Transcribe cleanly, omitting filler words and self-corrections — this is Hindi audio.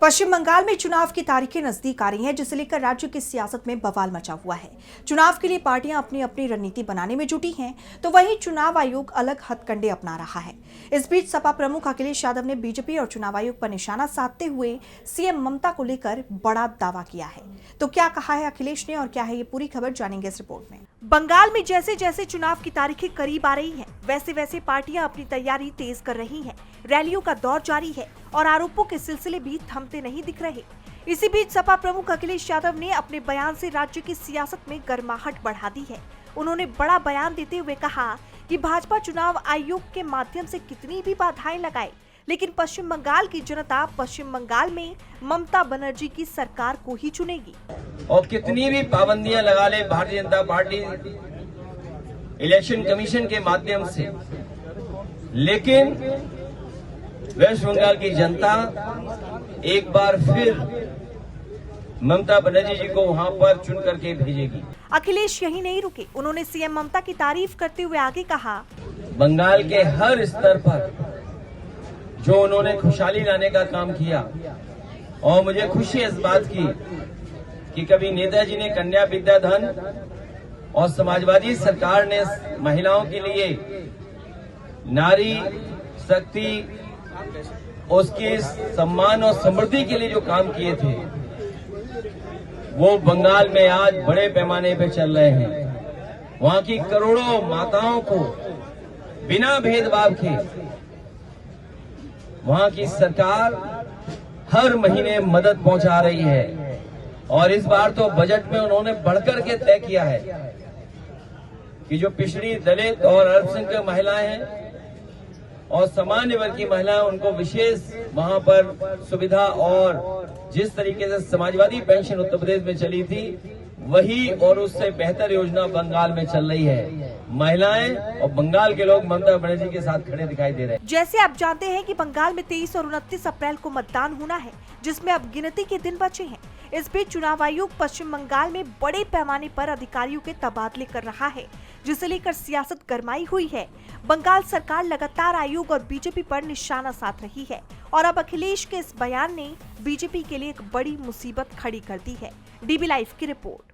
पश्चिम बंगाल में चुनाव की तारीखें नजदीक आ रही हैं, जिसे लेकर राज्य की सियासत में बवाल मचा हुआ है। चुनाव के लिए पार्टियां अपनी अपनी रणनीति बनाने में जुटी हैं, तो वहीं चुनाव आयोग अलग हथकंडे अपना रहा है। इस बीच सपा प्रमुख अखिलेश यादव ने बीजेपी और चुनाव आयोग पर निशाना साधते हुए सीएम ममता को लेकर बड़ा दावा किया है। तो क्या कहा है अखिलेश ने और क्या है ये पूरी खबर, जानेंगे इस रिपोर्ट में। बंगाल में जैसे जैसे चुनाव की तारीखें करीब आ रही हैं, वैसे वैसे पार्टियां अपनी तैयारी तेज कर रही हैं। रैलियों का दौर जारी है और आरोपों के सिलसिले भी थमते नहीं दिख रहे। इसी बीच सपा प्रमुख अखिलेश यादव ने अपने बयान से राज्य की सियासत में गर्माहट बढ़ा दी है। उन्होंने बड़ा बयान देते हुए कहा कि भाजपा चुनाव आयोग के माध्यम से कितनी भी बाधाएं लगाए, लेकिन पश्चिम बंगाल की जनता पश्चिम बंगाल में ममता बनर्जी की सरकार को ही चुनेगी। और कितनी भी पाबंदियां लगा ले Bharatiya Janata party election commission के माध्यम से, लेकिन वेस्ट बंगाल की जनता एक बार फिर ममता बनर्जी जी को वहां पर चुन करके भेजेगी। अखिलेश यही नहीं रुके, उन्होंने सीएम ममता की तारीफ करते हुए आगे कहा, बंगाल के हर स्तर पर जो उन्होंने खुशहाली लाने का काम किया, और मुझे खुशी इस बात की कि कभी नेताजी ने कन्या विद्याधन और समाजवादी सरकार ने महिलाओं के लिए नारी शक्ति, उसके सम्मान और समृद्धि के लिए जो काम किए थे, वो बंगाल में आज बड़े पैमाने पे चल रहे हैं। वहां की करोड़ों माताओं को बिना भेदभाव के वहां की सरकार हर महीने मदद पहुंचा रही है। और इस बार तो बजट में उन्होंने बढ़कर के तय किया है कि जो पिछड़ी, दलित और अल्पसंख्यक महिलाएं हैं और सामान्य वर्ग की महिलाएं, उनको विशेष वहां पर सुविधा, और जिस तरीके से समाजवादी पेंशन उत्तर प्रदेश में चली थी, वही और उससे बेहतर योजना बंगाल में चल रही है। महिलाएं और बंगाल के लोग ममता बनर्जी के साथ खड़े दिखाई दे रहे हैं। जैसे आप जानते हैं कि बंगाल में 23 और 29 अप्रैल को मतदान होना है, जिसमें अब गिनती के दिन बचे हैं। इस बीच चुनाव आयोग पश्चिम बंगाल में बड़े पैमाने पर अधिकारियों के तबादले कर रहा है, जिसे लेकर सियासत गरमाई हुई है। बंगाल सरकार लगातार आयोग और बीजेपी पर निशाना साध रही है और अब अखिलेश के इस बयान ने बीजेपी के लिए एक बड़ी मुसीबत खड़ी कर दी है। डीबी लाइव की रिपोर्ट।